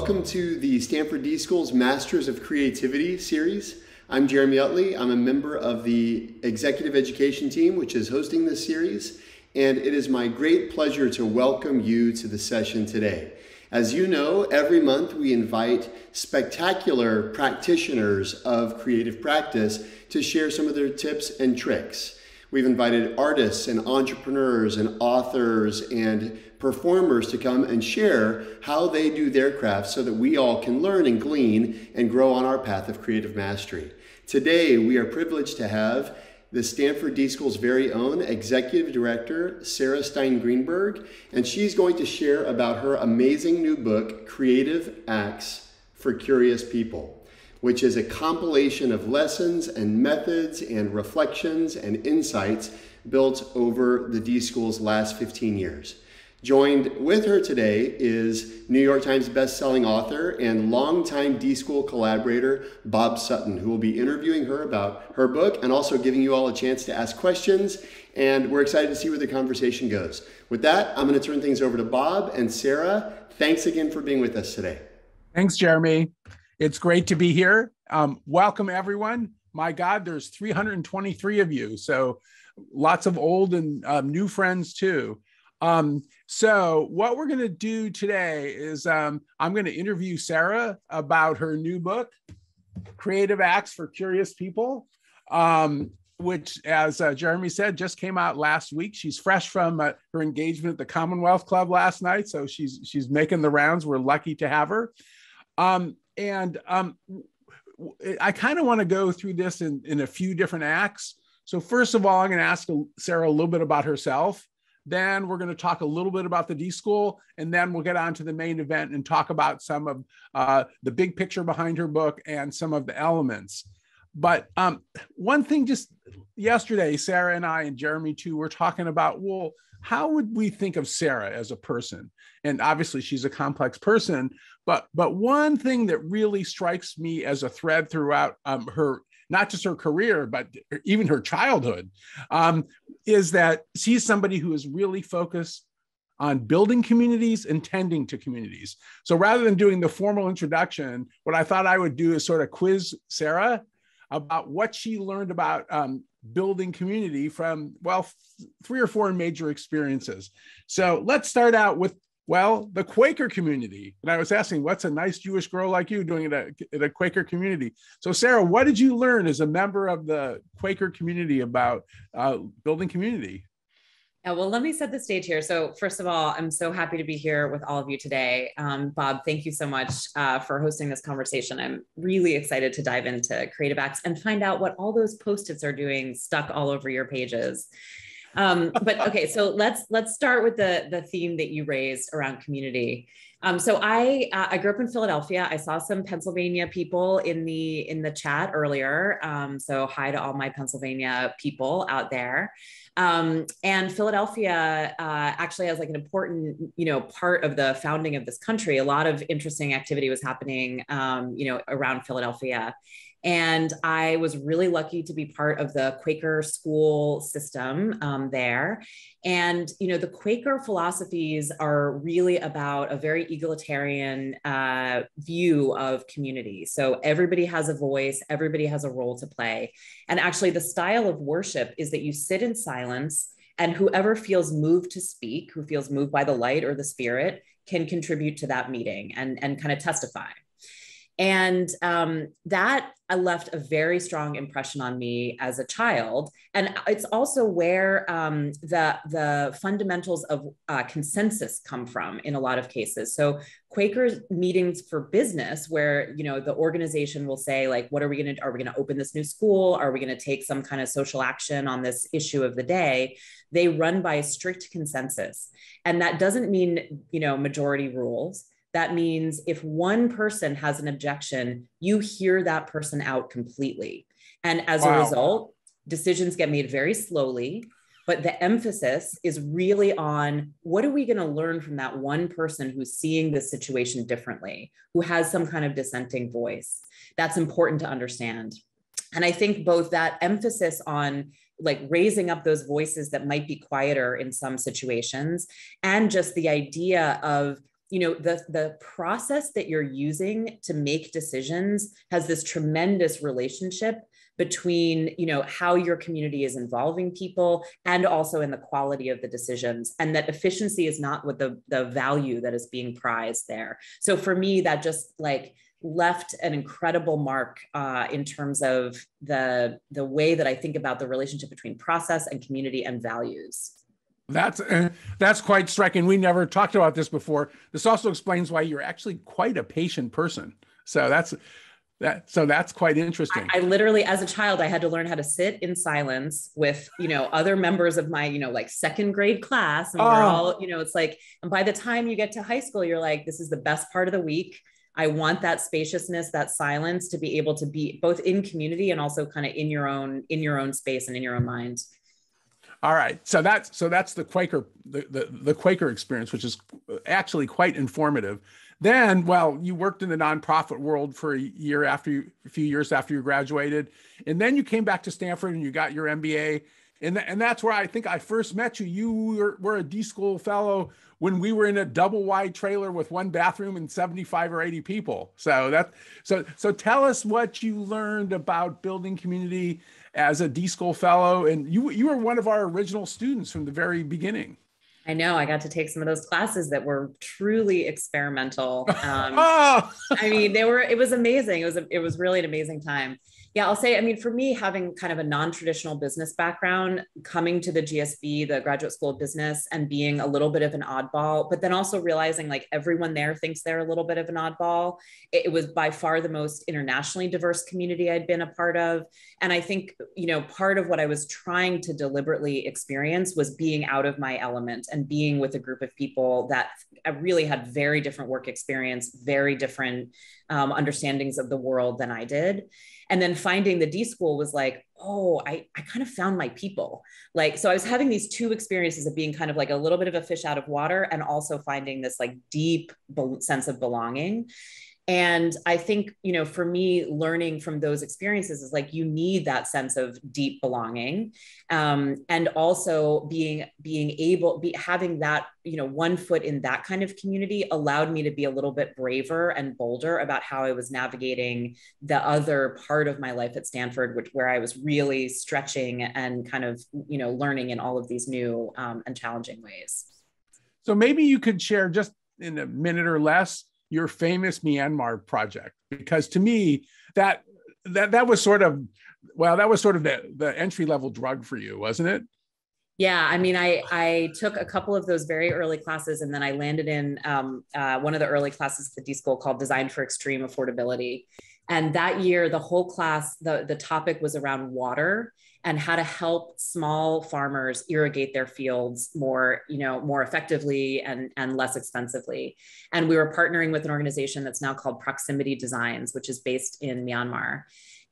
Welcome to the Stanford D.School's Masters of Creativity series. I'm Jeremy Utley. I'm a member of the Executive Education team, which is hosting this series, and it is my great pleasure to welcome you to the session today. As you know, every month we invite spectacular practitioners of creative practice to share some of their tips and tricks. We've invited artists and entrepreneurs and authors and performers to come and share how they do their craft so that we all can learn and glean and grow on our path of creative mastery. Today, we are privileged to have the Stanford D.School's very own Executive Director, Sarah Stein Greenberg, and she's going to share about her amazing new book, Creative Acts for Curious People, which is a compilation of lessons and methods and reflections and insights built over the D.School's last 15 years. Joined with her today is New York Times bestselling author and longtime D.School collaborator, Bob Sutton, who will be interviewing her about her book and also giving you all a chance to ask questions. And we're excited to see where the conversation goes. With that, I'm going to turn things over to Bob and Sarah. Thanks again for being with us today. Thanks, Jeremy. It's great to be here. Welcome, everyone. My God, there's 323 of you. So lots of old and new friends, too. So what we're going to do today is I'm going to interview Sarah about her new book, Creative Acts for Curious People, which, as Jeremy said, just came out last week. She's fresh from her engagement at the Commonwealth Club last night, so she's making the rounds. We're lucky to have her. I kind of want to go through this in a few different acts. So first of all, I'm going to ask Sarah a little bit about herself. Then we're going to talk a little bit about the D.School, and then we'll get on to the main event and talk about some of the big picture behind her book and some of the elements. But one thing, just yesterday, Sarah and I and Jeremy too were talking about, well, how would we think of Sarah as a person? And obviously she's a complex person, but one thing that really strikes me as a thread throughout her, not just her career, but even her childhood, is that she's somebody who is really focused on building communities and tending to communities. So rather than doing the formal introduction, what I thought I would do is sort of quiz Sarah about what she learned about building community from, well, 3 or 4 major experiences. So let's start out with, well, the Quaker community. And I was asking, what's a nice Jewish girl like you doing at a Quaker community? So Sarah, what did you learn as a member of the Quaker community about building community? Yeah, well, let me set the stage here. So first of all, I'm so happy to be here with all of you today. Bob, thank you so much for hosting this conversation. I'm really excited to dive into Creative Acts and find out what all those Post-its are doing stuck all over your pages. But okay, so let's start with the theme that you raised around community. So I grew up in Philadelphia. I saw some Pennsylvania people in the chat earlier. So hi to all my Pennsylvania people out there. And Philadelphia actually has like an important, part of the founding of this country. A lot of interesting activity was happening, around Philadelphia. And I was really lucky to be part of the Quaker school system there. And, the Quaker philosophies are really about a very egalitarian view of community. So everybody has a voice, everybody has a role to play. And actually the style of worship is that you sit in silence, and whoever feels moved to speak, who feels moved by the light or the spirit, can contribute to that meeting and kind of testify. And that left a very strong impression on me as a child. And it's also where the fundamentals of consensus come from in a lot of cases. So Quaker meetings for business, where the organization will say, like, what are we going to open this new school? Are we going to take some kind of social action on this issue of the day? They run by a strict consensus. And that doesn't mean, majority rules. That means if one person has an objection, you hear that person out completely. And as a result, decisions get made very slowly, but the emphasis is really on what are we going to learn from that one person who's seeing the situation differently, who has some kind of dissenting voice. That's important to understand. And I think both that emphasis on like raising up those voices that might be quieter in some situations, and just the idea of the process that you're using to make decisions has this tremendous relationship between, how your community is involving people and also in the quality of the decisions, and that efficiency is not what the value that is being prized there. So for me, that just like left an incredible mark in terms of the way that I think about the relationship between process and community and values. That's quite striking. We never talked about this before. This also explains why you're actually quite a patient person. So that's quite interesting. I literally, as a child, I had to learn how to sit in silence with, other members of my, like second grade class. And we're all, it's like, and by the time you get to high school, you're like, this is the best part of the week. I want that spaciousness, that silence, to be able to be both in community and also kind of in your own space and in your own mind. All right. So that's the Quaker, the Quaker experience, which is actually quite informative. Then, well, you worked in the nonprofit world for a few years after you graduated, and then you came back to Stanford and you got your MBA. And that's where I think I first met you. You were a D.school fellow when we were in a double wide trailer with one bathroom and 75 or 80 people. So tell us what you learned about building community as a D.school fellow. And you were one of our original students from the very beginning. I know. I got to take some of those classes that were truly experimental. I mean, it was amazing. It was really an amazing time. Yeah, I'll say, I mean, for me, having kind of a non-traditional business background, coming to the GSB, the Graduate School of Business, and being a little bit of an oddball, but then also realizing like everyone there thinks they're a little bit of an oddball. It was by far the most internationally diverse community I'd been a part of. And I think, part of what I was trying to deliberately experience was being out of my element and being with a group of people that really had very different work experience, very different understandings of the world than I did. And then finding the D.school was like, oh, I kind of found my people. Like, so I was having these two experiences of being kind of like a little bit of a fish out of water and also finding this like deep sense of belonging. And I think, for me, learning from those experiences is like, you need that sense of deep belonging. And also having that, one foot in that kind of community allowed me to be a little bit braver and bolder about how I was navigating the other part of my life at Stanford, where I was really stretching and kind of, learning in all of these new and challenging ways. So maybe you could share just in a minute or less your famous Myanmar Project, because to me that was sort of the entry level drug for you, wasn't it? Yeah, I mean, I took a couple of those very early classes, and then I landed in one of the early classes at the D.school called Designed for Extreme Affordability. And that year, the whole class, the topic was around water and how to help small farmers irrigate their fields more effectively and less expensively. And we were partnering with an organization that's now called Proximity Designs, which is based in Myanmar.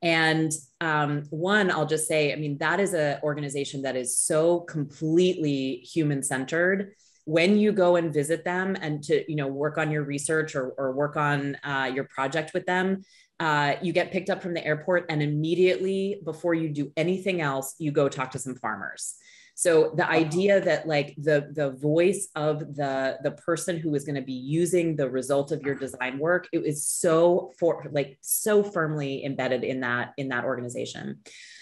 And I'll just say, I mean, that is an organization that is so completely human-centered. When you go and visit them and to, work on your research or work on your project with them, you get picked up from the airport, and immediately before you do anything else, you go talk to some farmers. So the idea that like the voice of the person who is going to be using the result of your design work, it is so firmly embedded in that organization.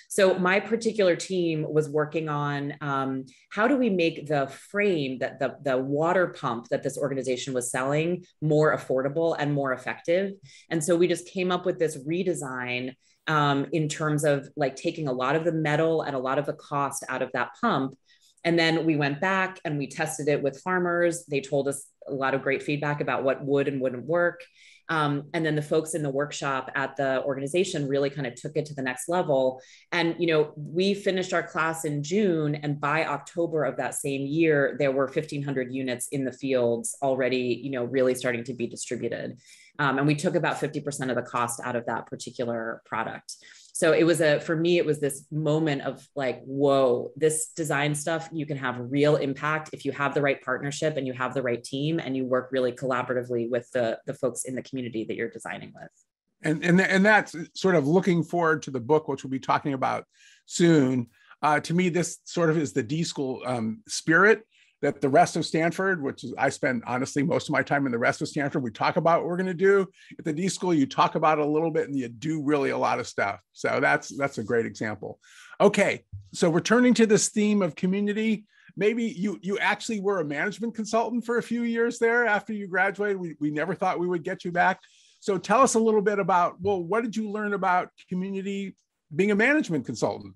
So my particular team was working on how do we make the frame, that the water pump that this organization was selling, more affordable and more effective. And so we just came up with this redesign in terms of like taking a lot of the metal and a lot of the cost out of that pump. And then we went back and we tested it with farmers. They told us a lot of great feedback about what would and wouldn't work. And then the folks in the workshop at the organization really kind of took it to the next level. And, we finished our class in June, and by October of that same year, there were 1,500 units in the fields already, really starting to be distributed. And we took about 50% of the cost out of that particular product. So for me, it was this moment of like, whoa, this design stuff, you can have real impact if you have the right partnership and you have the right team and you work really collaboratively with the folks in the community that you're designing with. And that's sort of looking forward to the book, which we'll be talking about soon. To me, this sort of is the D.school spirit. that the rest of Stanford, which is, I spend honestly most of my time in the rest of Stanford, we talk about what we're going to do. At the D-School, you talk about it a little bit and you do really a lot of stuff. So that's a great example. Okay, so returning to this theme of community, maybe you actually were a management consultant for a few years there after you graduated. We never thought we would get you back. So tell us a little bit about, well, what did you learn about community being a management consultant?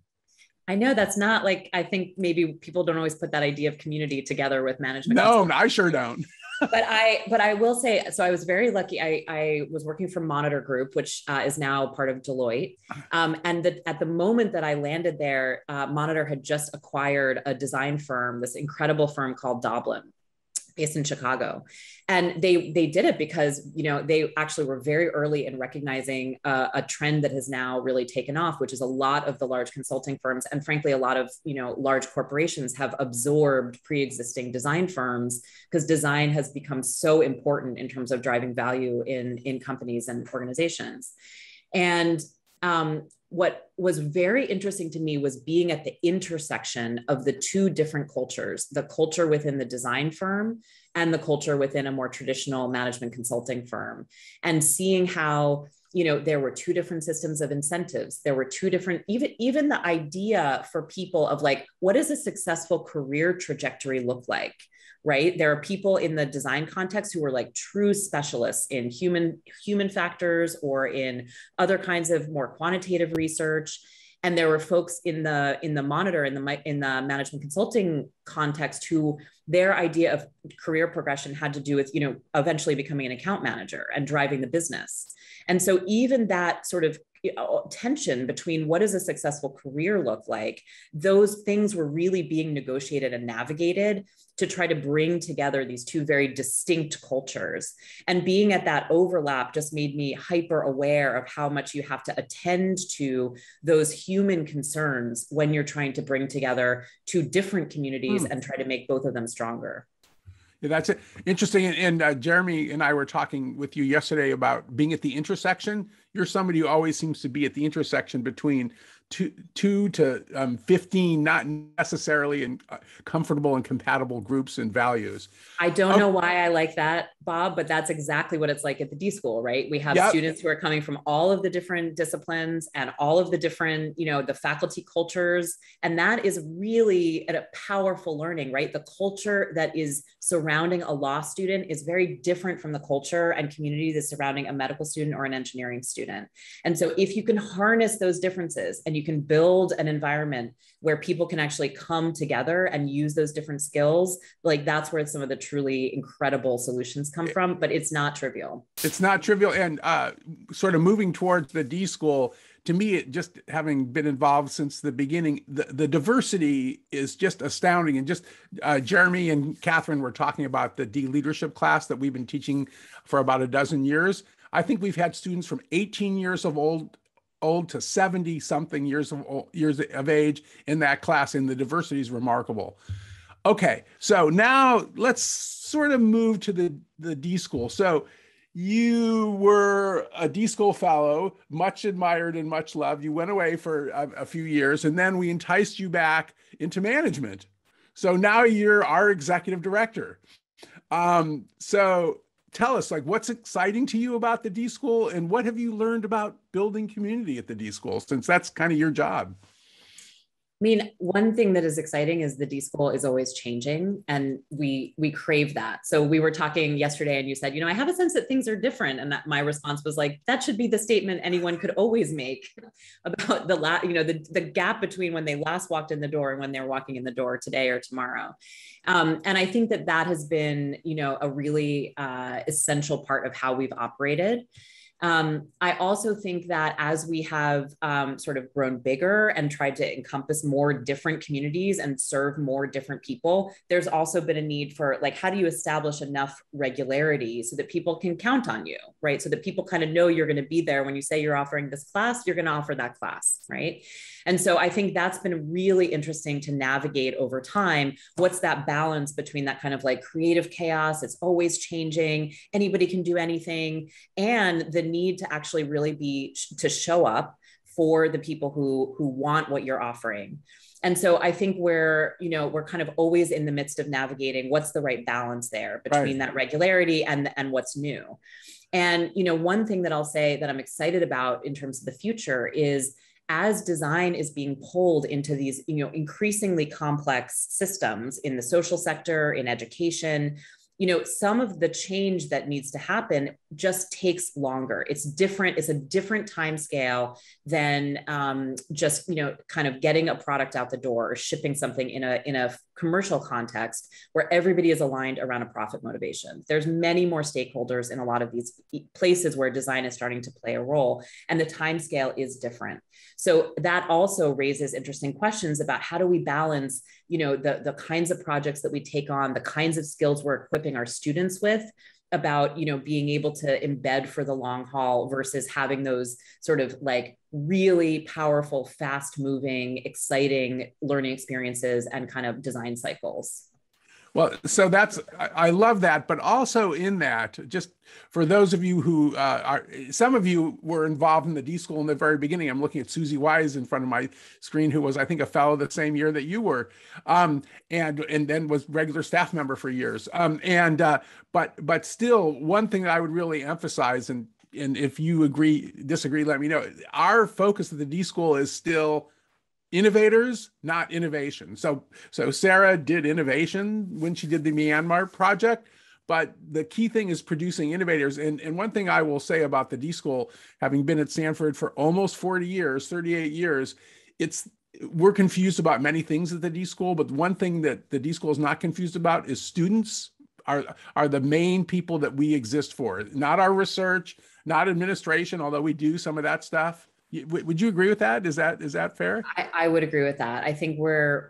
I know that's not like, I think maybe people don't always put that idea of community together with management. No, I sure don't. But I will say, so I was very lucky. I was working for Monitor Group, which is now part of Deloitte. And at the moment that I landed there, Monitor had just acquired a design firm, this incredible firm called Doblin, based in Chicago. And they did it because, they actually were very early in recognizing a trend that has now really taken off, which is a lot of the large consulting firms, and frankly, a lot of, large corporations have absorbed pre-existing design firms because design has become so important in terms of driving value in companies and organizations. And what was very interesting to me was being at the intersection of the two different cultures, the culture within the design firm and the culture within a more traditional management consulting firm, and seeing how, there were two different systems of incentives. There were two different, even the idea for people of like, what does a successful career trajectory look like? Right? There are people in the design context who are like true specialists in human factors or in other kinds of more quantitative research. And there were folks in the Monitor, in the management consulting context, who their idea of career progression had to do with, eventually becoming an account manager and driving the business. And so even that sort of tension between what does a successful career look like, those things were really being negotiated and navigated to try to bring together these two very distinct cultures. And being at that overlap just made me hyper aware of how much you have to attend to those human concerns when you're trying to bring together two different communities and try to make both of them stronger. Yeah, that's it. Interesting. And Jeremy and I were talking with you yesterday about being at the intersection. You're somebody who always seems to be at the intersection between two to 15, not necessarily in comfortable and compatible groups and values. I don't know why I like that, Bob, but that's exactly what it's like at the D-School, right? We have students who are coming from all of the different disciplines and all of the different, the faculty cultures. And that is really a powerful learning, right? The culture that is surrounding a law student is very different from the culture and community that's surrounding a medical student or an engineering student. And so if you can harness those differences and you can build an environment where people can actually come together and use those different skills, like that's where some of the truly incredible solutions come from, but it's not trivial. It's not trivial. And sort of moving towards the D-School, to me, it just having been involved since the beginning, the diversity is just astounding. And just Jeremy and Catherine were talking about the D leadership class that we've been teaching for about a dozen years. I think we've had students from 18 years of old to 70 something years of age in that class, and the diversity is remarkable. Okay, so now let's sort of move to the D-School. So you were a D-School fellow, much admired and much loved. You went away for a few years, and then we enticed you back into management. So now you're our executive director. So tell us, like, what's exciting to you about the D-School, and what have you learned about building community at the D-School, since that's kind of your job? I mean, one thing that is exciting is the D-School is always changing, and we crave that. So we were talking yesterday and you said, I have a sense that things are different. And that my response was like, that should be the statement anyone could always make about the gap between when they last walked in the door and when they're walking in the door today or tomorrow. And I think that has been, a really essential part of how we've operated. I also think that as we have sort of grown bigger and tried to encompass more different communities and serve more different people, there's also been a need for, like, how do you establish enough regularity so that people can count on you, right? So that people kind of know you're going to be there when you say you're offering this class, you're going to offer that class, right? And so I think that's been really interesting to navigate over time. What's that balance between that kind of like creative chaos, it's always changing, anybody can do anything, and the need to actually really be to show up for the people who want what you're offering. And so I think we're kind of always in the midst of navigating what's the right balance there between that regularity and what's new. And, one thing that I'll say that I'm excited about in terms of the future is, as design is being pulled into these, increasingly complex systems in the social sector, in education, some of the change that needs to happen just takes longer. It's different. It's a different time scale than just, kind of getting a product out the door or shipping something in a commercial context where everybody is aligned around a profit motivation. There's many more stakeholders in a lot of these places where design is starting to play a role, and the time scale is different. So that also raises interesting questions about how do we balance, the kinds of projects that we take on, the kinds of skills we're equipping our students with, about being able to embed for the long haul versus having those sort of like really powerful, fast moving, exciting learning experiences and kind of design cycles. Well, so I love that, but also in that, just for those of you who some of you were involved in the D.school in the very beginning. I'm looking at Susie Wise in front of my screen, who was, I think, a fellow the same year that you were, and then was regular staff member for years. But still, one thing that I would really emphasize, and if you disagree, let me know. Our focus at the D.school is still innovators, not innovation. So Sarah did innovation when she did the Myanmar Project, but the key thing is producing innovators. And one thing I will say about the D.school, having been at Stanford for almost 40 years, 38 years, we're confused about many things at the D.school, but one thing that the D.school is not confused about is students are the main people that we exist for, not our research, not administration, although we do some of that stuff. Would you agree with that? Is that fair? I would agree with that. I think we're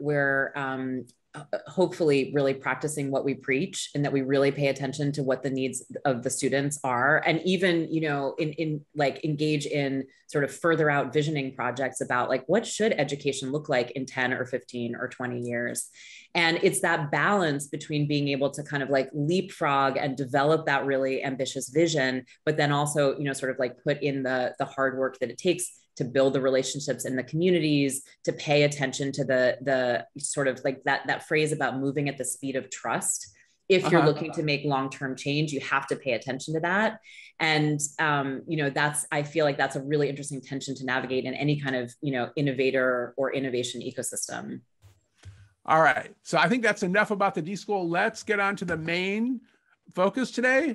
hopefully really practicing what we preach, and that we really pay attention to what the needs of the students are, and even in like engage in sort of further out visioning projects about like what should education look like in 10 or 15 or 20 years. And it's that balance between being able to kind of like leapfrog and develop that really ambitious vision, but then also sort of like put in the hard work that it takes to build the relationships in the communities, to pay attention to the sort of like that phrase about moving at the speed of trust. If you're looking to make long-term change, you have to pay attention to that. And, I feel like that's a really interesting tension to navigate in any kind of, innovator or innovation ecosystem. All right. So I think that's enough about the D.school. Let's get on to the main focus today.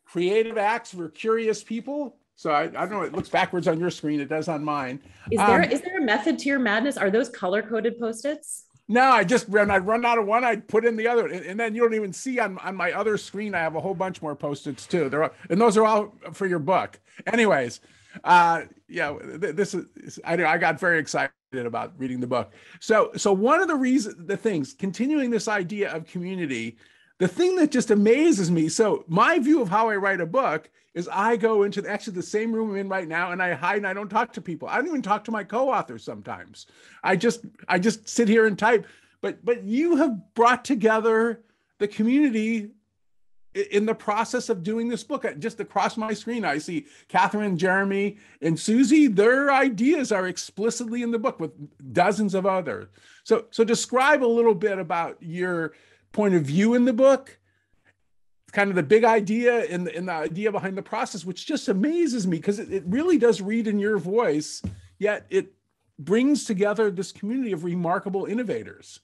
Creative acts for curious people. So I don't know, it looks backwards on your screen. It does on mine. Is there a method to your madness? Are those color-coded Post-its? No, when I run out of one, I put in the other. And then you don't even see on my other screen, I have a whole bunch more Post-its too. And those are all for your book. Anyways, I got very excited about reading the book. So one of the things, continuing this idea of community, the thing that just amazes me, so my view of how I write a book is I go into actually the same room I'm in right now, and I hide and I don't talk to people. I don't even talk to my co-authors sometimes. I just sit here and type. But you have brought together the community in the process of doing this book. Just across my screen, I see Catherine, Jeremy, and Susie. Their ideas are explicitly in the book with dozens of others. So describe a little bit about your point of view in the book, kind of the big idea and the idea behind the process, which just amazes me because it really does read in your voice, yet it brings together this community of remarkable innovators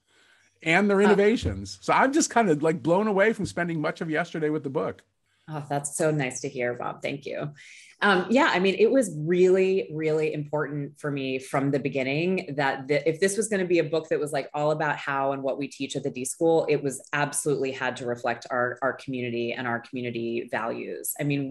and their innovations. So I'm just kind of like blown away from spending much of yesterday with the book. Oh, that's so nice to hear, Bob. Thank you. It was really, really important for me from the beginning that if this was going to be a book that was like all about how and what we teach at the D.school, it was absolutely had to reflect our community and our community values. I mean,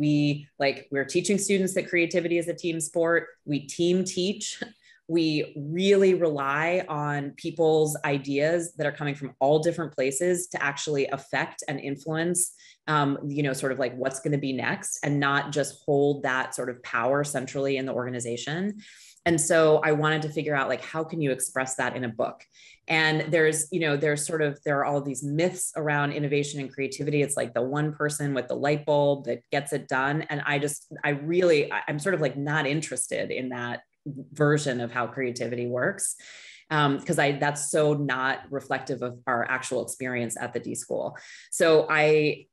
we're teaching students that creativity is a team sport. We team teach. We really rely on people's ideas that are coming from all different places to actually affect and influence, sort of like what's going to be next, and not just hold that sort of power centrally in the organization. And so I wanted to figure out like, how can you express that in a book? And there are all of these myths around innovation and creativity. It's like the one person with the light bulb that gets it done. And I'm sort of like not interested in that version of how creativity works. Because that's so not reflective of our actual experience at the D.school. So I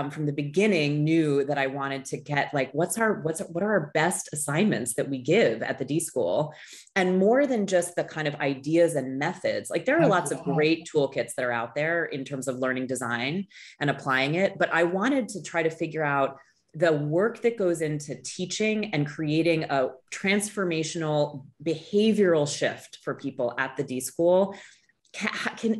from the beginning knew that I wanted to get like, what are our best assignments that we give at the D.school? And more than just the kind of ideas and methods, like there are lots of great toolkits that are out there in terms of learning design and applying it. But I wanted to try to figure out the work that goes into teaching and creating a transformational behavioral shift for people at the D.school. Can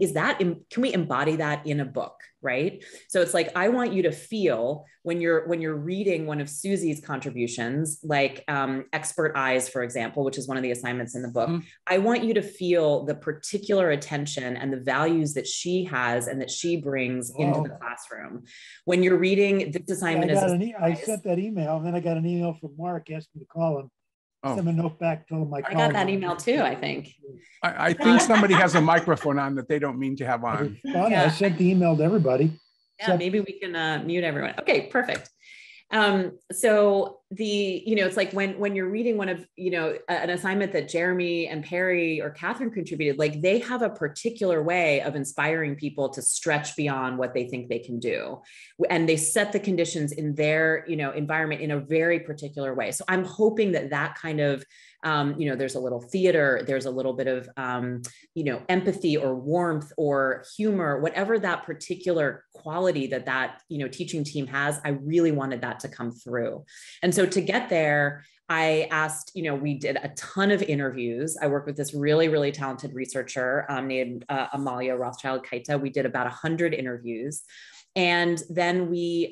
we embody that in a book, right? So it's like, I want you to feel when you're reading one of Susie's contributions, like Expert Eyes, for example, which is one of the assignments in the book. Mm-hmm. I want you to feel the particular attention and the values that she has and that she brings into the classroom. When you're reading this assignment, I sent that email, and then I got an email from Mark asking me to call him. Send him a note back, told him I got that email too, I think. I think somebody has a microphone on that they don't mean to have on. Yeah. I sent the email to everybody. Yeah, maybe we can mute everyone. Okay, perfect. So it's like when you're reading one of, an assignment that Jeremy and Perry or Catherine contributed, like they have a particular way of inspiring people to stretch beyond what they think they can do. And they set the conditions in their, environment in a very particular way. So I'm hoping that kind of, there's a little theater, there's a little bit of, empathy or warmth or humor, whatever that particular quality that teaching team has, I really wanted that to come through. And so to get there, I asked, we did a ton of interviews. I worked with this really, really talented researcher named Amalia Rothschild-Kaita. We did about 100 interviews. And then we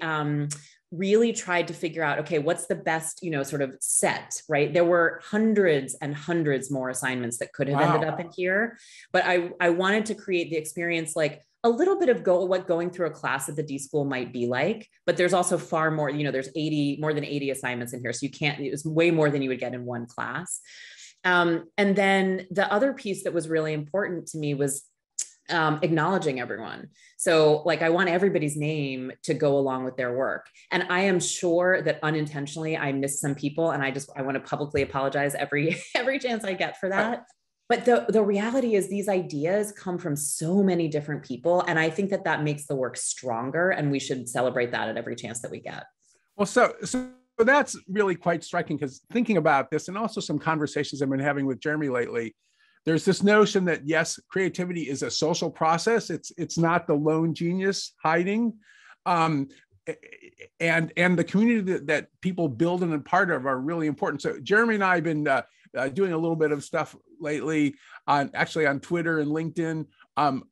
really tried to figure out, okay, what's the best, sort of set, right? There were hundreds and hundreds more assignments that could have ended up in here. But I wanted to create the experience like a little bit of what going through a class at the D.school might be like, but there's also far more, there's more than 80 assignments in here. So it was way more than you would get in one class. And then the other piece that was really important to me was acknowledging everyone. So like, I want everybody's name to go along with their work. And I am sure that unintentionally I missed some people, and I want to publicly apologize every chance I get for that. But the reality is these ideas come from so many different people. And I think that makes the work stronger, and we should celebrate that at every chance that we get. Well, so that's really quite striking, because thinking about this, and also some conversations I've been having with Jeremy lately, there's this notion that yes, creativity is a social process. It's not the lone genius hiding. And the community that people build and are part of are really important. So Jeremy and I have been doing a little bit of stuff lately on Twitter and LinkedIn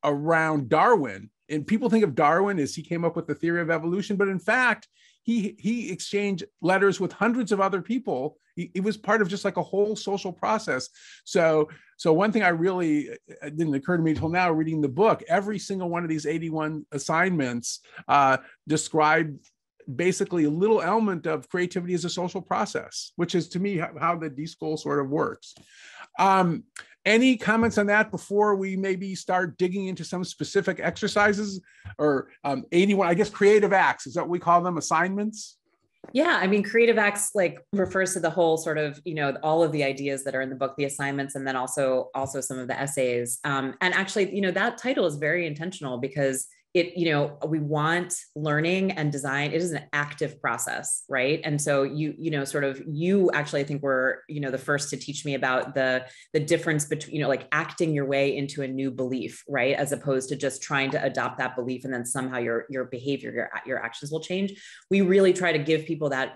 around Darwin. And people think of Darwin as he came up with the theory of evolution, but in fact, he exchanged letters with hundreds of other people. It was part of just like a whole social process. So one thing I really didn't occur to me until now, reading the book, every single one of these 81 assignments described basically a little element of creativity as a social process, which is to me how the D.school sort of works. Any comments on that before we maybe start digging into some specific exercises or 81, I guess, creative acts, is that what we call them, assignments? Yeah, I mean, creative acts like refers to the whole sort of, all of the ideas that are in the book, the assignments, and then also some of the essays. And actually, that title is very intentional because we want learning and design. It is an active process, right? And so you actually, I think were, the first to teach me about the difference between, like acting your way into a new belief, right? As opposed to just trying to adopt that belief and then somehow your behavior, your actions will change. We really try to give people that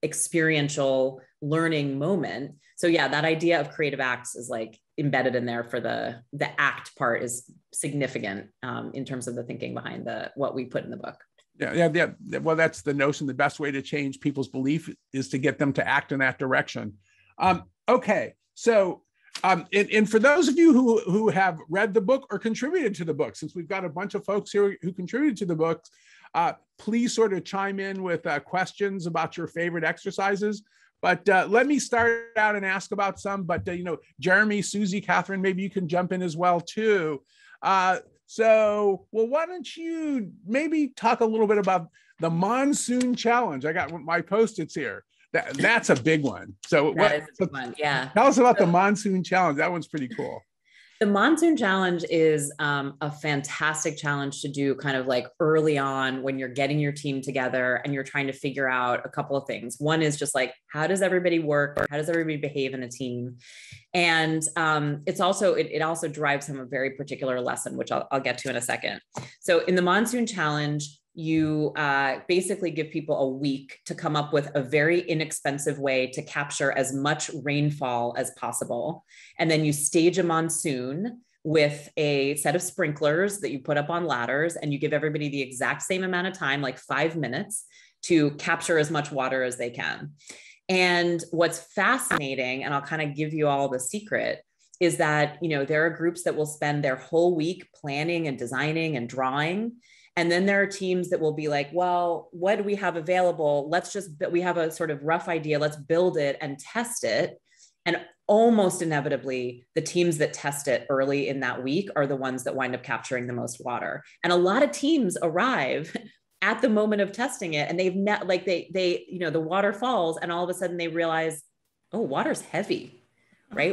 experiential learning moment. So yeah, that idea of creative acts is like embedded in there for the act part is significant in terms of the thinking behind what we put in the book. Yeah. Well, that's the notion. The best way to change people's belief is to get them to act in that direction. Okay. So, and for those of you who have read the book or contributed to the book, since we've got a bunch of folks here who contributed to the book, please sort of chime in with questions about your favorite exercises. But let me start out and ask about some, but Jeremy, Susie, Catherine, maybe you can jump in as well too. Why don't you maybe talk a little bit about the Monsoon challenge? I got my Post-its here. That's a big one. So that is a big one. Yeah. Tell us about the Monsoon Challenge. That one's pretty cool. The Monsoon Challenge is a fantastic challenge to do kind of like early on when you're getting your team together and you're trying to figure out a couple of things. One is just like, how does everybody work? How does everybody behave in a team? And it also drives home a very particular lesson, which I'll get to in a second. So in the Monsoon Challenge, you basically give people a week to come up with a very inexpensive way to capture as much rainfall as possible. And then you stage a monsoon with a set of sprinklers that you put up on ladders, and you give everybody the exact same amount of time, like 5 minutes, to capture as much water as they can. And what's fascinating, and I'll kind of give you all the secret, is that, there are groups that will spend their whole week planning and designing and drawing. And then there are teams that will be like, well, what do we have available? We have a sort of rough idea. Let's build it and test it. And almost inevitably, the teams that test it early in that week are the ones that wind up capturing the most water. And a lot of teams arrive at the moment of testing it, and the water falls, and all of a sudden they realize, oh, water's heavy, right?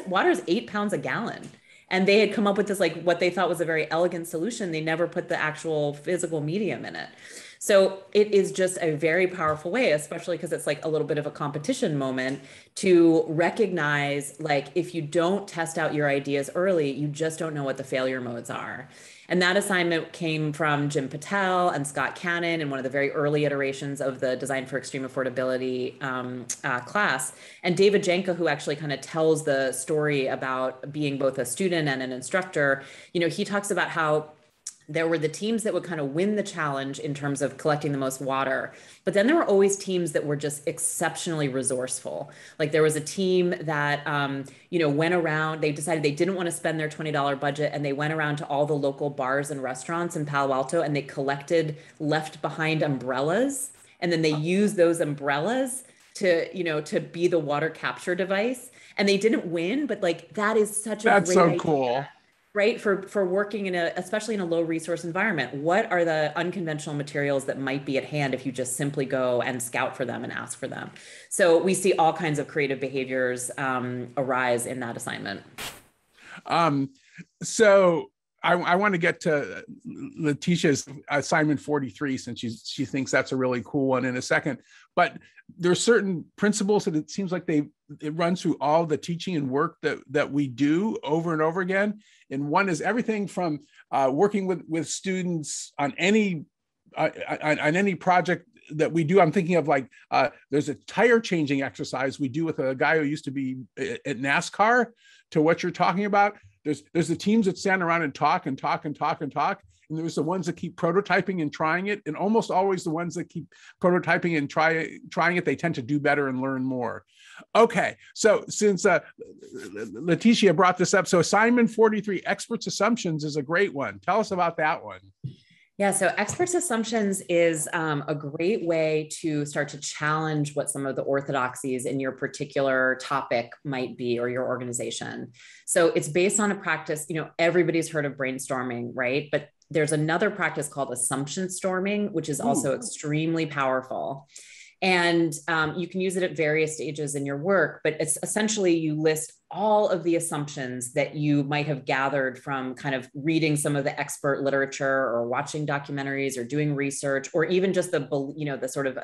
Water's 8 pounds a gallon. And they had come up with this, like, what they thought was a very elegant solution. They never put the actual physical medium in it. So it is just a very powerful way, especially because it's like a little bit of a competition moment, to recognize, like, if you don't test out your ideas early, you just don't know what the failure modes are. And that assignment came from Jim Patel and Scott Cannon in one of the very early iterations of the Design for Extreme Affordability class. And David Janka, who actually kind of tells the story about being both a student and an instructor, he talks about how there were the teams that would kind of win the challenge in terms of collecting the most water. But then there were always teams that were just exceptionally resourceful. Like there was a team that, went around, they decided they didn't want to spend their $20 budget, and they went around to all the local bars and restaurants in Palo Alto, and they collected left behind umbrellas. And then they used those umbrellas to be the water capture device. And they didn't win, but like, that is such a That's great so idea. Cool. Right? For working especially in a low resource environment, what are the unconventional materials that might be at hand if you just simply go and scout for them and ask for them? So we see all kinds of creative behaviors arise in that assignment. So I want to get to Letitia's assignment 43, since she thinks that's a really cool one, in a second. But there's certain principles that it seems like it runs through all the teaching and work that we do over and over again. And one is everything from working with students on any project that we do. I'm thinking of like, there's a tire changing exercise we do with a guy who used to be at NASCAR, to what you're talking about. There's the teams that stand around and talk and talk and talk and talk. And there's the ones that keep prototyping and trying it. And almost always the ones that keep prototyping and trying it, they tend to do better and learn more. Okay, so since Letitia brought this up, so assignment 43, experts' assumptions, is a great one. Tell us about that one. Yeah, so experts' assumptions is a great way to start to challenge what some of the orthodoxies in your particular topic might be, or your organization. So it's based on a practice, everybody's heard of brainstorming, right? But there's another practice called assumption storming, which is also extremely powerful. And you can use it at various stages in your work, but it's essentially, you list all of the assumptions that you might have gathered from kind of reading some of the expert literature, or watching documentaries, or doing research, or even just the sort of,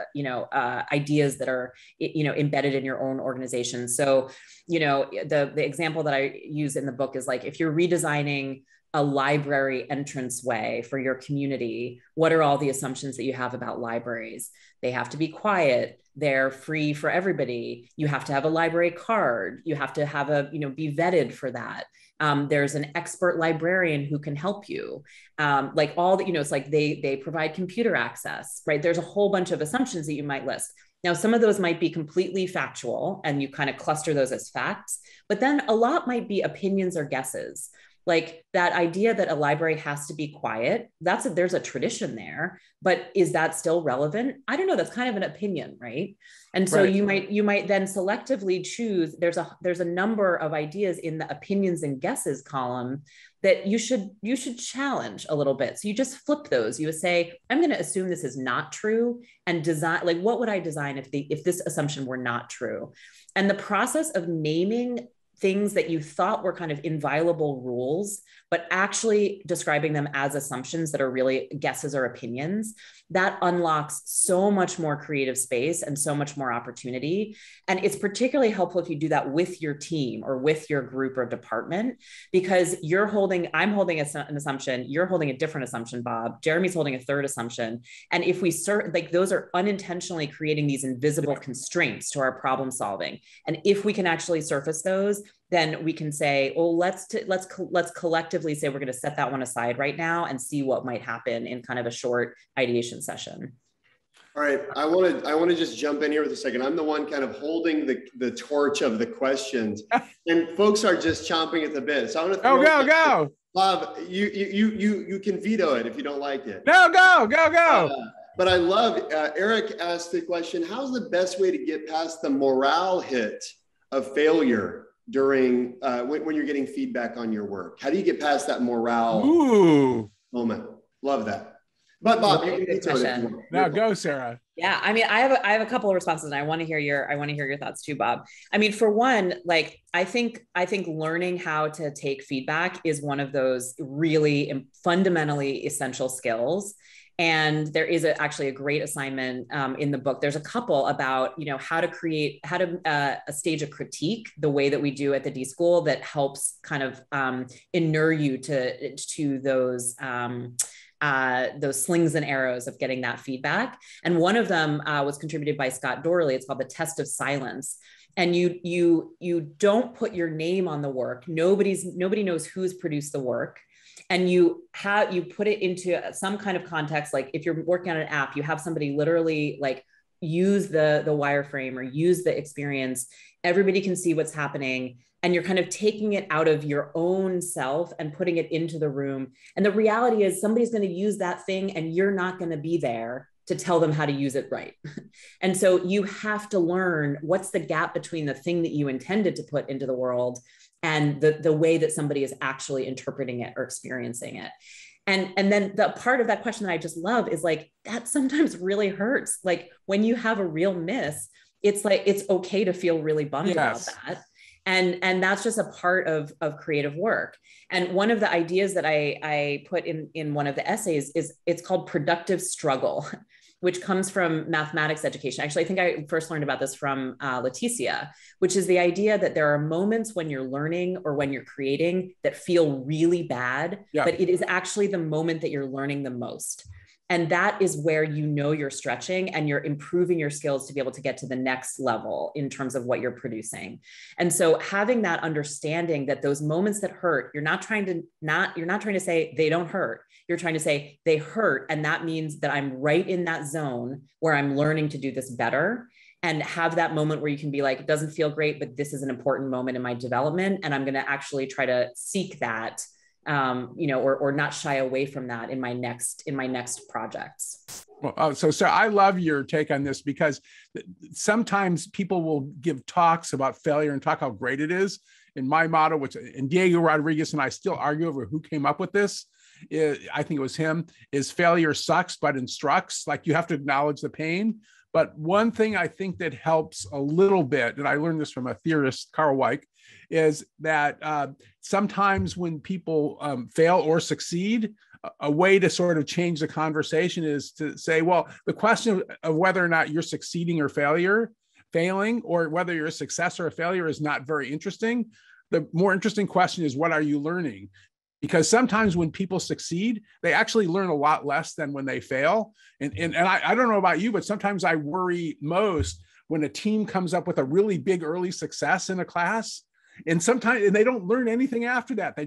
ideas that are, embedded in your own organization. So, the example that I use in the book is like, if you're redesigning a library entranceway for your community, what are all the assumptions that you have about libraries? They have to be quiet. They're free for everybody. You have to have a library card. You have to have be vetted for that. There's an expert librarian who can help you. Like all the, it's like they provide computer access, right? There's a whole bunch of assumptions that you might list. Now, some of those might be completely factual, and you kind of cluster those as facts, but then a lot might be opinions or guesses. Like that idea that a library has to be quiet, there's a tradition there, but is that still relevant? I don't know. That's kind of an opinion, right? And so you might then selectively choose. There's a number of ideas in the opinions and guesses column that you should challenge a little bit. So you just flip those. You would say, I'm going to assume this is not true, and design, like, what would I design if this assumption were not true? And the process of naming things that you thought were kind of inviolable rules, but actually describing them as assumptions that are really guesses or opinions, that unlocks so much more creative space and so much more opportunity. And it's particularly helpful if you do that with your team or with your group or department, because I'm holding an assumption, you're holding a different assumption, Bob, Jeremy's holding a third assumption. And if we those are unintentionally creating these invisible constraints to our problem solving. And if we can actually surface those, then we can say, oh, let's collectively say we're going to set that one aside right now and see what might happen in kind of a short ideation session. All right, I want to just jump in here with a second. I'm the one kind of holding the torch of the questions, and folks are just chomping at the bit. So I'm going to go. Bob, you can veto it if you don't like it. No, go. But I love Eric asked the question: how's the best way to get past the morale hit of failure during when you're getting feedback on your work? How do you get past that morale moment? Love that. But Bob, you can veto it if you want. Now go, Sarah. Yeah, I mean, I have a couple of responses, and I want to hear your thoughts too, Bob. I mean, for one, like I think learning how to take feedback is one of those really fundamentally essential skills. And there is actually a great assignment in the book. There's a couple about, how to stage a critique the way that we do at the D.school that helps kind of inure you to those slings and arrows of getting that feedback. And one of them was contributed by Scott Dorley. It's called the test of silence. And you don't put your name on the work. Nobody knows who's produced the work. And you put it into some kind of context. Like if you're working on an app, you have somebody literally like use the wireframe or use the experience. Everybody can see what's happening. And you're kind of taking it out of your own self and putting it into the room. And the reality is somebody's going to use that thing and you're not going to be there to tell them how to use it right. And so you have to learn what's the gap between the thing that you intended to put into the world and the way that somebody is actually interpreting it or experiencing it. And then the part of that question that I just love is like, that sometimes really hurts. Like when you have a real miss, it's like, it's okay to feel really bummed about that. And that's just a part of creative work. And one of the ideas that I put in one of the essays is it's called productive struggle, which comes from mathematics education. Actually, I think I first learned about this from Leticia, which is the idea that there are moments when you're learning or when you're creating that feel really bad, but it is actually the moment that you're learning the most. And that is where you're stretching and you're improving your skills to be able to get to the next level in terms of what you're producing. And so having that understanding that those moments that hurt, you're not trying to say they don't hurt. You're trying to say they hurt. And that means that I'm right in that zone where I'm learning to do this better, and have that moment where you can be like, it doesn't feel great, but this is an important moment in my development. And I'm going to actually try to seek that or not shy away from that in my next projects. Well, so Sarah, I love your take on this, because sometimes people will give talks about failure and talk how great it is. And my motto, and Diego Rodriguez and I still argue over who came up with this, I think it was him, is failure sucks, but instructs. Like you have to acknowledge the pain. But one thing I think that helps a little bit, and I learned this from a theorist, Carl Weick, is that sometimes when people fail or succeed, a way to sort of change the conversation is to say, well, the question of whether or not you're succeeding or failing, or whether you're a success or a failure is not very interesting. The more interesting question is, what are you learning? Because sometimes when people succeed, they actually learn a lot less than when they fail. And I don't know about you, but sometimes I worry most when a team comes up with a really big early success in a class, and they don't learn anything after that. They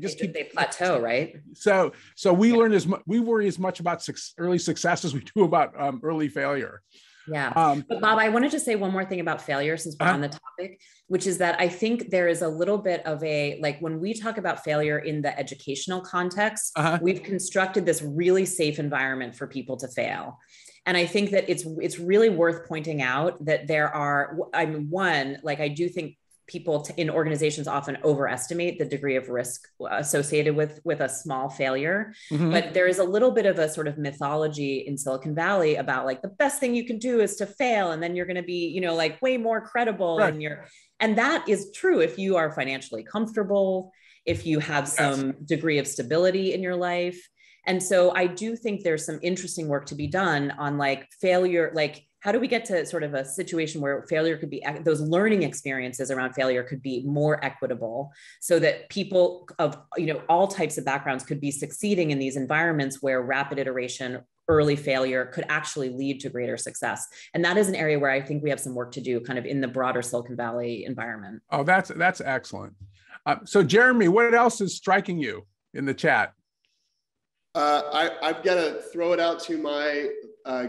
plateau, right? So we worry as much about early success as we do about early failure. Yeah. But Bob, I wanted to say one more thing about failure since we're on the topic, which is that I think there is a little bit of a, like when we talk about failure in the educational context, we've constructed this really safe environment for people to fail. And I think that it's really worth pointing out that there are, I mean, one, like I do think people in organizations often overestimate the degree of risk associated with a small failure. But there is a little bit of a sort of mythology in Silicon Valley about like the best thing you can do is to fail. And then you're going to be, you know, like way more credible. Right. And that is true if you are financially comfortable, if you have some degree of stability in your life. And so I do think there's some interesting work to be done on like failure, like how do we get to sort of a situation where failure could be, those learning experiences around failure could be more equitable so that people of, you know, all types of backgrounds could be succeeding in these environments where rapid iteration, early failure could actually lead to greater success. And that is an area where I think we have some work to do kind of in the broader Silicon Valley environment. Oh, that's excellent. So Jeremy, what else is striking you in the chat? I've got to throw it out to my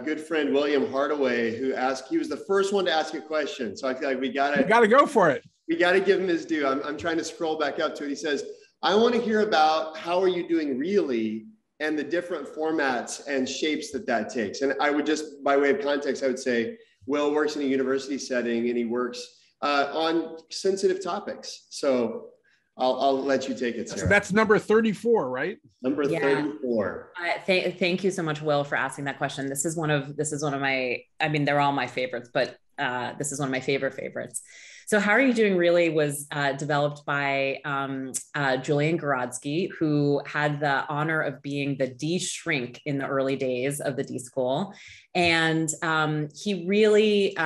good friend, William Hardaway, who asked, he was the first one to ask a question. So I feel like we got to go for it. We got to give him his due. I'm trying to scroll back up to it. He says, I want to hear about how are you doing really and the different formats and shapes that takes. And I would just, by way of context, I would say, Will works in a university setting and he works on sensitive topics. So I'll let you take it, Sarah. So that's number 34, right? Number 34. Thank you so much, Will, for asking that question. This is one of my, I mean, they're all my favorites, but this is one of my favorite favorites. So How Are You Doing Really was developed by Julian Gorodsky, who had the honor of being the D shrink in the early days of the D-School. And he really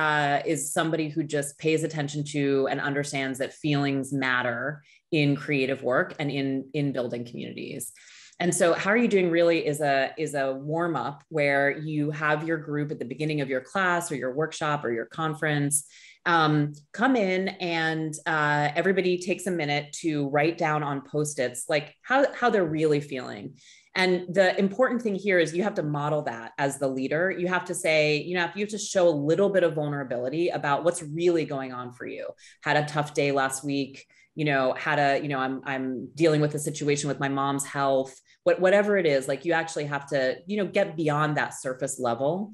is somebody who just pays attention to and understands that feelings matter in creative work and in building communities. And so How Are You Doing Really is a warm up where you have your group at the beginning of your class or your workshop or your conference come in and everybody takes a minute to write down on Post-its like how they're really feeling. And the important thing here is you have to model that as the leader. You have to say, you have to show a little bit of vulnerability about what's really going on for you. Had a tough day last week, I'm dealing with a situation with my mom's health, whatever it is, like you actually have to, get beyond that surface level.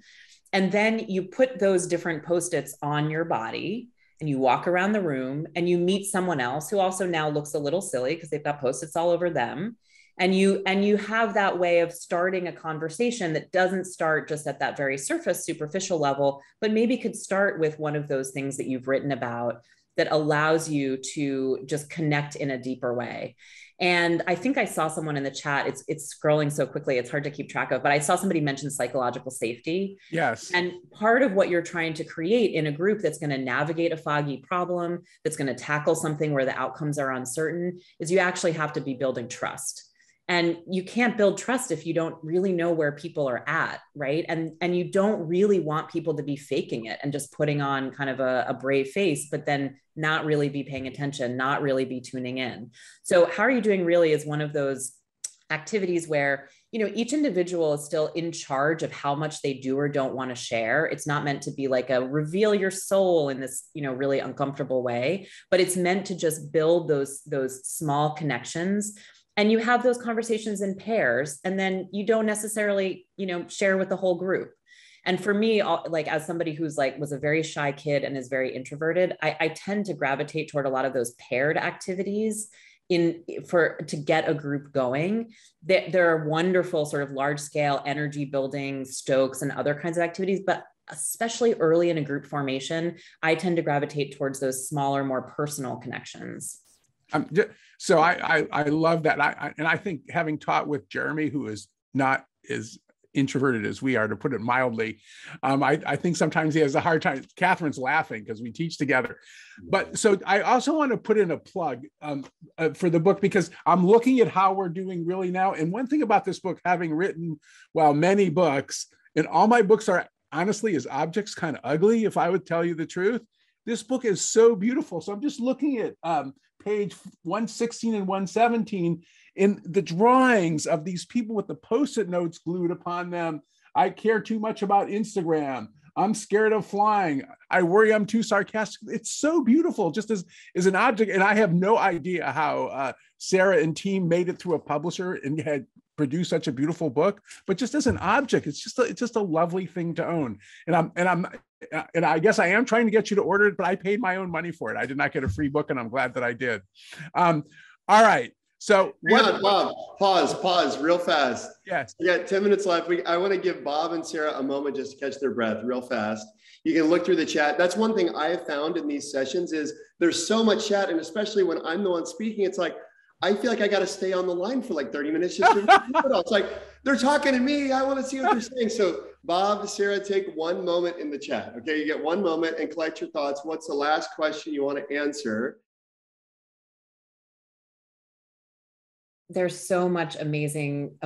And then you put those different Post-its on your body and you walk around the room and you meet someone else who also now looks a little silly because they've got Post-its all over them. And you have that way of starting a conversation that doesn't start just at that very superficial level, but maybe could start with one of those things that you've written about that allows you to just connect in a deeper way. And I think I saw someone in the chat, it's scrolling so quickly, it's hard to keep track of, but I saw somebody mention psychological safety. Yes. And part of what you're trying to create in a group that's going to navigate a foggy problem, that's going to tackle something where the outcomes are uncertain, is you actually have to be building trust. And you can't build trust if you don't really know where people are at, right? And you don't really want people to be faking it and just putting on kind of a brave face, but then not really be paying attention, not really be tuning in. So How Are You Doing Really is one of those activities where, each individual is still in charge of how much they do or don't want to share. It's not meant to be like a reveal your soul in this, really uncomfortable way, but it's meant to just build those small connections. And you have those conversations in pairs, and then you don't necessarily, share with the whole group. And for me, like as somebody who's was a very shy kid and is very introverted, I tend to gravitate toward a lot of those paired activities to get a group going. There are wonderful sort of large scale energy building Stokes and other kinds of activities, but especially early in a group formation, I tend to gravitate towards those smaller, more personal connections. So I love that. And I think having taught with Jeremy, who is not as introverted as we are, to put it mildly, I think sometimes he has a hard time. Catherine's laughing because we teach together. But so I also want to put in a plug for the book, because I'm looking at How We're Doing Really now. And one thing about this book, having written, many books, and all my books are honestly as objects kind of ugly, if I would tell you the truth. This book is so beautiful. So I'm just looking at page 116 and 117 in the drawings of these people with the Post-it notes glued upon them. I care too much about Instagram. I'm scared of flying. I worry I'm too sarcastic. It's so beautiful just as an object. And I have no idea how Sarah and team made it through a publisher and had produced such a beautiful book, but just as an object, it's just a lovely thing to own. And I guess I am trying to get you to order it, but I paid my own money for it. I did not get a free book, and I'm glad that I did. All right. So Bob, pause real fast. Yes. We got 10 minutes left. I want to give Bob and Sarah a moment just to catch their breath real fast. You can look through the chat. That's one thing I have found in these sessions is there's so much chat. And especially when I'm the one speaking, it's like, I feel like I got to stay on the line for like 30 minutes. Just it's like, they're talking to me. I want to see what they're saying. So Bob, Sarah, take one moment in the chat. Okay, you get one moment and collect your thoughts. What's the last question you want to answer? There's so much amazing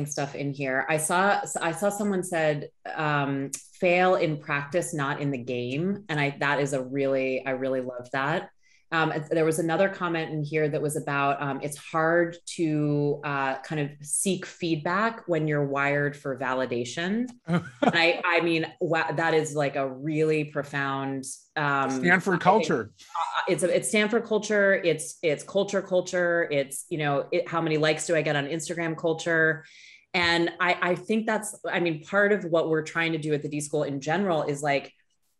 stuff in here. I saw someone said, fail in practice, not in the game. And I really love that. There was another comment in here that was about, it's hard to kind of seek feedback when you're wired for validation. And I mean, wow, that is like a really profound Stanford culture. It's Stanford culture. It's culture. It's, how many likes do I get on Instagram culture? And I think that's, part of what we're trying to do at the D-School in general is like,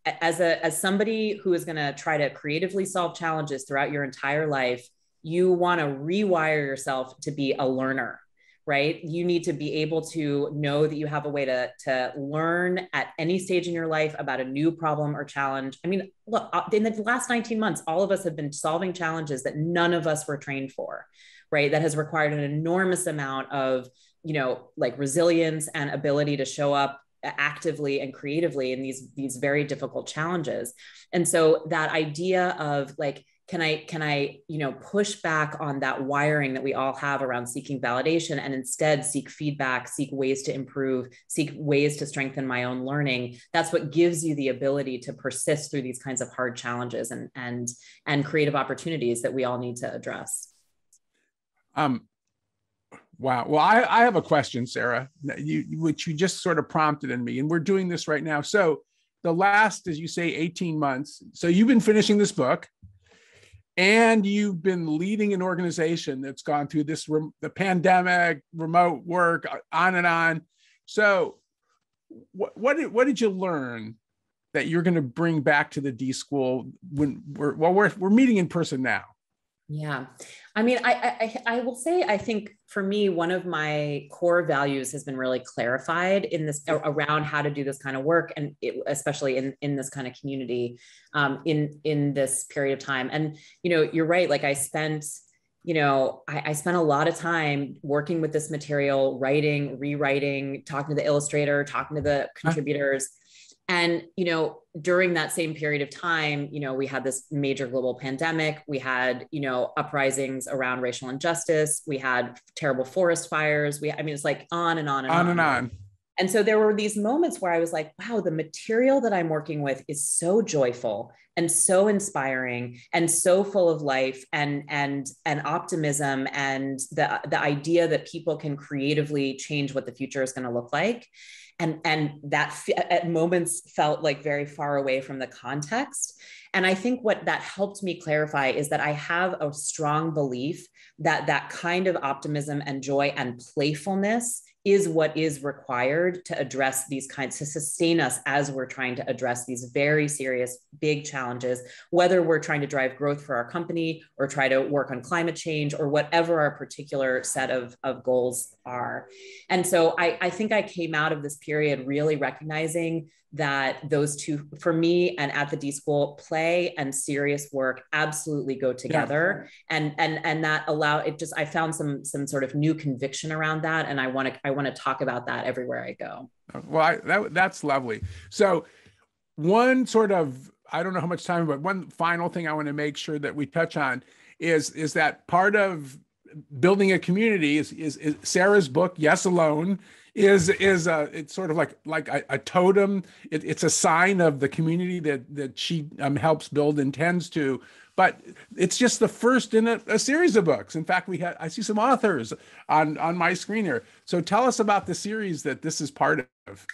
as somebody who is going to try to creatively solve challenges throughout your entire life, you want to rewire yourself to be a learner, right? You need to be able to know that you have a way to learn at any stage in your life about a new problem or challenge. I mean, look, in the last 19 months, all of us have been solving challenges that none of us were trained for, right? That has required an enormous amount of, like resilience and ability to show up actively and creatively in these very difficult challenges. And so that idea of like, can I, push back on that wiring that we all have around seeking validation and instead seek feedback, seek ways to improve, seek ways to strengthen my own learning. That's what gives you the ability to persist through these kinds of hard challenges and creative opportunities that we all need to address. Wow. Well, I have a question, Sarah, which you just sort of prompted in me, and we're doing this right now. So the last, as you say, 18 months. So you've been finishing this book and you've been leading an organization that's gone through this, the pandemic, remote work, on and on. So what did you learn that you're going to bring back to the D-School when we're meeting in person now? Yeah. I will say, I think for me, one of my core values has been really clarified in this around how to do this kind of work. And especially in this kind of community, in this period of time. And, you're right. Like I spent a lot of time working with this material, writing, rewriting, talking to the illustrator, talking to the contributors. And, during that same period of time, we had this major global pandemic. We had, uprisings around racial injustice. We had terrible forest fires. It's like on and on and on. And so there were these moments where I was like, wow, the material that I'm working with is so joyful and so inspiring and so full of life and optimism and the idea that people can creatively change what the future is going to look like. And that at moments felt like very far away from the context. And I think what that helped me clarify is that I have a strong belief that that kind of optimism and joy and playfulness is what is required to address these kinds, to sustain us as we're trying to address these very serious, big challenges, whether we're trying to drive growth for our company or try to work on climate change or whatever our particular set of goals are. And so I think I came out of this period really recognizing that those two, for me and at the D-School, play and serious work absolutely go together. Yeah. And that I found some sort of new conviction around that. And I want to talk about that everywhere I go. Well, that's lovely. So one sort of, I don't know how much time, but one final thing I want to make sure that we touch on is that part of building a community is Sarah's book, Yes Alone, it's sort of like a totem. It's a sign of the community that she helps build and tends to, but it's just the first in a series of books. In fact, I see some authors on my screen here. So tell us about the series that this is part of.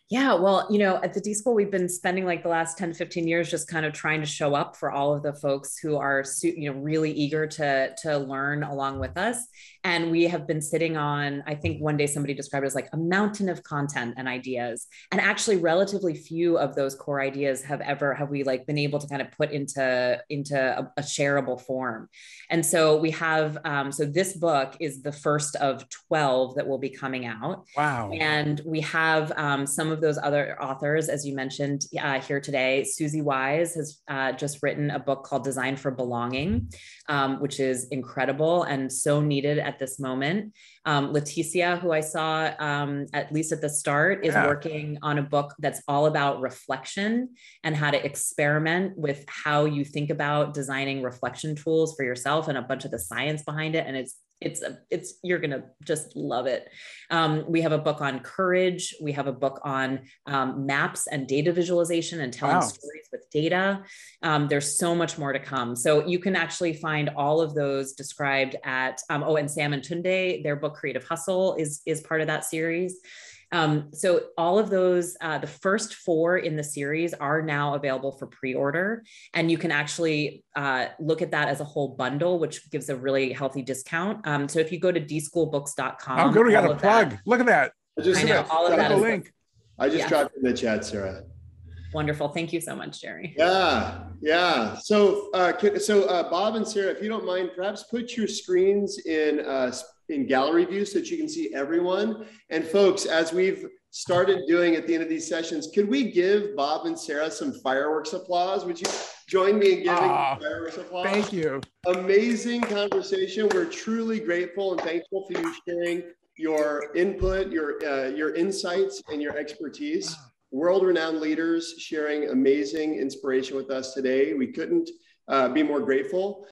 Yeah, well, at the D-School, we've been spending like the last 10, 15 years just kind of trying to show up for all of the folks who are, really eager to learn along with us. And we have been sitting on, I think one day somebody described it as like a mountain of content and ideas. And actually relatively few of those core ideas have we like been able to kind of put into a shareable form. And so we have, so this book is the first of 12 that will be coming out. Wow. And we have some of those other authors, as you mentioned here today. Susie Wise has just written a book called Design for Belonging, which is incredible and so needed at this moment. Leticia, who I saw at least at the start, is working on a book that's all about reflection and how to experiment with how you think about designing reflection tools for yourself and a bunch of the science behind it. And it's you're gonna just love it. We have a book on courage. We have a book on maps and data visualization and telling stories with data. There's so much more to come. So you can actually find all of those described at, and Sam and Tunde, their book Creative Hustle is part of that series. So all of those, the first 4 in the series are now available for pre-order, and you can actually look at that as a whole bundle, which gives a really healthy discount. So if you go to dschoolbooks.com. Oh, good. We got a plug. Look at that. I know all of that. Link. I just dropped in the chat, Sarah. Wonderful. Thank you so much, Jerry. Yeah. So Bob and Sarah, if you don't mind, perhaps put your screens in gallery view so that you can see everyone. And folks, as we've started doing at the end of these sessions, could we give Bob and Sarah some fireworks applause? Would you join me in giving fireworks applause? Thank you. Amazing conversation. We're truly grateful and thankful for you sharing your input, your insights, and your expertise. World-renowned leaders sharing amazing inspiration with us today. We couldn't be more grateful.